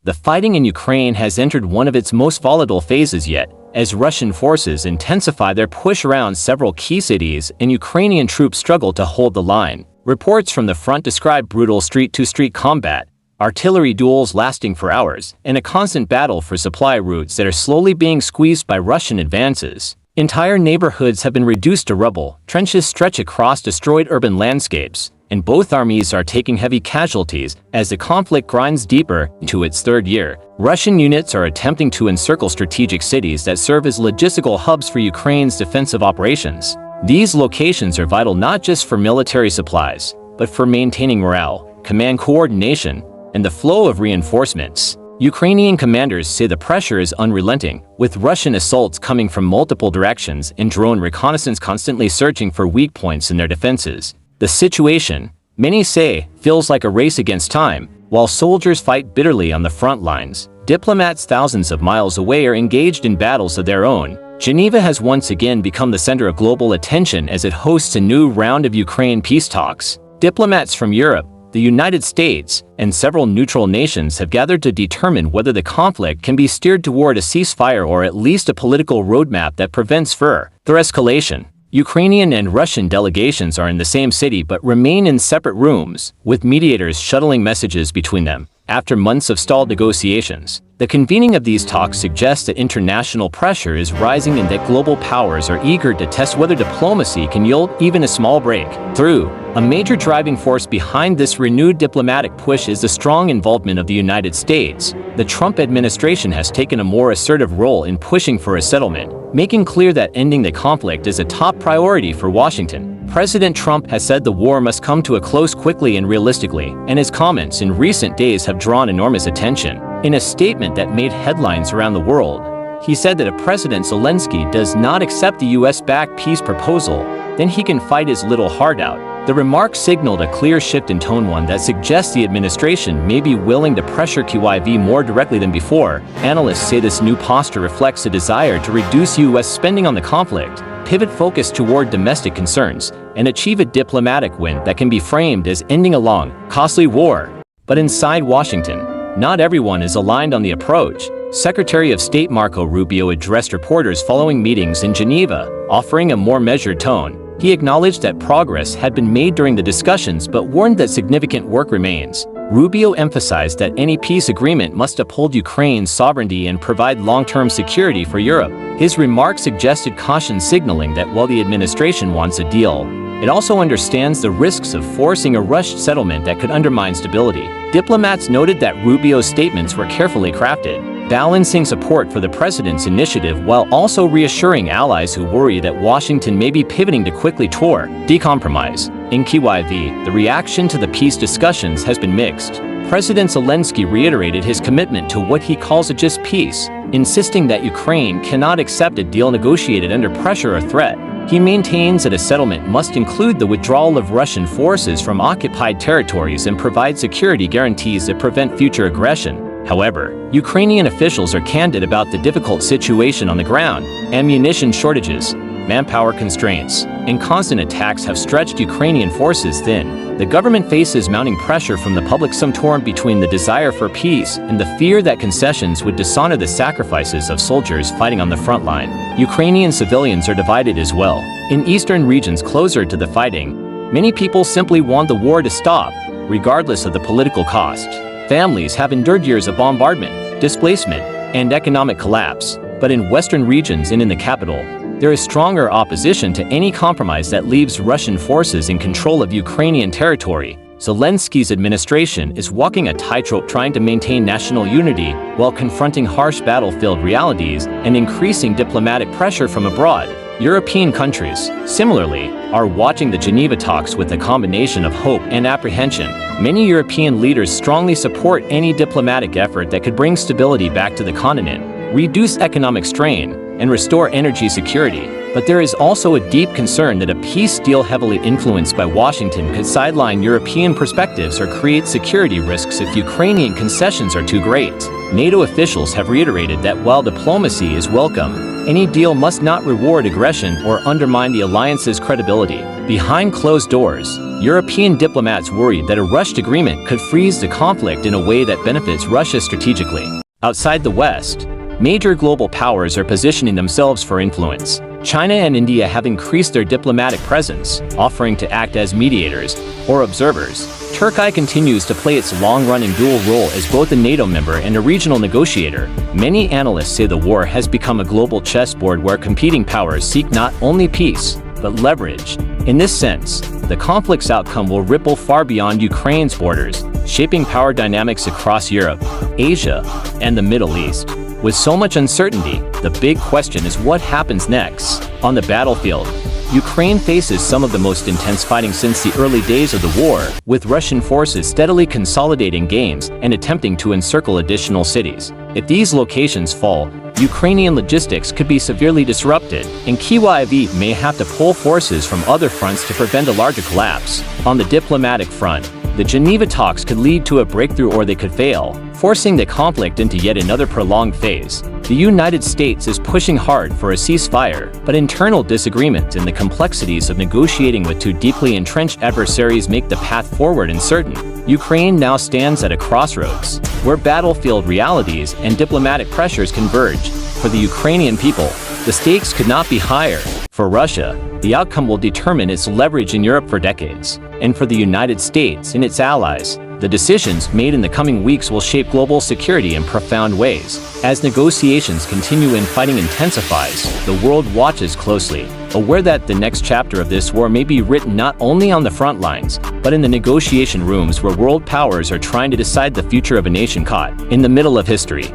The fighting in Ukraine has entered one of its most volatile phases yet, as Russian forces intensify their push around several key cities and Ukrainian troops struggle to hold the line. Reports from the front describe brutal street-to-street combat, artillery duels lasting for hours, and a constant battle for supply routes that are slowly being squeezed by Russian advances. Entire neighborhoods have been reduced to rubble, trenches stretch across destroyed urban landscapes, and both armies are taking heavy casualties as the conflict grinds deeper into its third year. Russian units are attempting to encircle strategic cities that serve as logistical hubs for Ukraine's defensive operations. These locations are vital not just for military supplies, but for maintaining morale, command coordination, and the flow of reinforcements. Ukrainian commanders say the pressure is unrelenting, with Russian assaults coming from multiple directions and drone reconnaissance constantly searching for weak points in their defenses. The situation, many say, feels like a race against time, while soldiers fight bitterly on the front lines. Diplomats thousands of miles away are engaged in battles of their own. Geneva has once again become the center of global attention as it hosts a new round of Ukraine peace talks. Diplomats from Europe, the United States, and several neutral nations have gathered to determine whether the conflict can be steered toward a ceasefire or at least a political roadmap that prevents further escalation. Ukrainian and Russian delegations are in the same city but remain in separate rooms, with mediators shuttling messages between them. After months of stalled negotiations, the convening of these talks suggests that international pressure is rising and that global powers are eager to test whether diplomacy can yield even a small breakthrough. A major driving force behind this renewed diplomatic push is the strong involvement of the United States. The Trump administration has taken a more assertive role in pushing for a settlement, making clear that ending the conflict is a top priority for Washington. President Trump has said the war must come to a close quickly and realistically, and his comments in recent days have drawn enormous attention. In a statement that made headlines around the world, he said that if President Zelensky does not accept the US-backed peace proposal, then he can fight his little heart out. The remark signaled a clear shift in tone, one that suggests the administration may be willing to pressure Kyiv more directly than before. Analysts say this new posture reflects a desire to reduce US spending on the conflict, pivot focus toward domestic concerns, and achieve a diplomatic win that can be framed as ending a long, costly war. But inside Washington, not everyone is aligned on the approach. Secretary of State Marco Rubio addressed reporters following meetings in Geneva, offering a more measured tone. He acknowledged that progress had been made during the discussions but warned that significant work remains. Rubio emphasized that any peace agreement must uphold Ukraine's sovereignty and provide long-term security for Europe. His remarks suggested caution, signaling that while the administration wants a deal, it also understands the risks of forcing a rushed settlement that could undermine stability. Diplomats noted that Rubio's statements were carefully crafted, balancing support for the president's initiative while also reassuring allies who worry that Washington may be pivoting to quickly toward decompromise. In Kyiv, the reaction to the peace discussions has been mixed. President Zelensky reiterated his commitment to what he calls a just peace, insisting that Ukraine cannot accept a deal negotiated under pressure or threat. He maintains that a settlement must include the withdrawal of Russian forces from occupied territories and provide security guarantees that prevent future aggression. However, Ukrainian officials are candid about the difficult situation on the ground. Ammunition shortages, manpower constraints, and constant attacks have stretched Ukrainian forces thin. The government faces mounting pressure from the public, some torn between the desire for peace and the fear that concessions would dishonor the sacrifices of soldiers fighting on the front line. Ukrainian civilians are divided as well. In eastern regions closer to the fighting, many people simply want the war to stop, regardless of the political cost. Families have endured years of bombardment, displacement, and economic collapse. But in western regions and in the capital, there is stronger opposition to any compromise that leaves Russian forces in control of Ukrainian territory. Zelensky's administration is walking a tightrope, trying to maintain national unity while confronting harsh battlefield realities and increasing diplomatic pressure from abroad. European countries, similarly, are watching the Geneva talks with a combination of hope and apprehension. Many European leaders strongly support any diplomatic effort that could bring stability back to the continent, reduce economic strain, and restore energy security. But there is also a deep concern that a peace deal heavily influenced by Washington could sideline European perspectives or create security risks if Ukrainian concessions are too great. NATO officials have reiterated that while diplomacy is welcome, any deal must not reward aggression or undermine the alliance's credibility. Behind closed doors, European diplomats worried that a rushed agreement could freeze the conflict in a way that benefits Russia strategically. Outside the West, major global powers are positioning themselves for influence. China and India have increased their diplomatic presence, offering to act as mediators or observers. Turkey continues to play its long-running dual role as both a NATO member and a regional negotiator. Many analysts say the war has become a global chessboard where competing powers seek not only peace, but leverage. In this sense, the conflict's outcome will ripple far beyond Ukraine's borders, shaping power dynamics across Europe, Asia, and the Middle East. With so much uncertainty, the big question is what happens next. On the battlefield, Ukraine faces some of the most intense fighting since the early days of the war, with Russian forces steadily consolidating gains and attempting to encircle additional cities. If these locations fall, Ukrainian logistics could be severely disrupted, and Kyiv may have to pull forces from other fronts to prevent a larger collapse. On the diplomatic front, the Geneva talks could lead to a breakthrough or they could fail, forcing the conflict into yet another prolonged phase. The United States is pushing hard for a ceasefire, but internal disagreements and the complexities of negotiating with two deeply entrenched adversaries make the path forward uncertain. Ukraine now stands at a crossroads, where battlefield realities and diplomatic pressures converge. For the Ukrainian people, the stakes could not be higher. For Russia, the outcome will determine its leverage in Europe for decades. And for the United States and its allies, the decisions made in the coming weeks will shape global security in profound ways. As negotiations continue and fighting intensifies, the world watches closely, aware that the next chapter of this war may be written not only on the front lines, but in the negotiation rooms where world powers are trying to decide the future of a nation caught in the middle of history.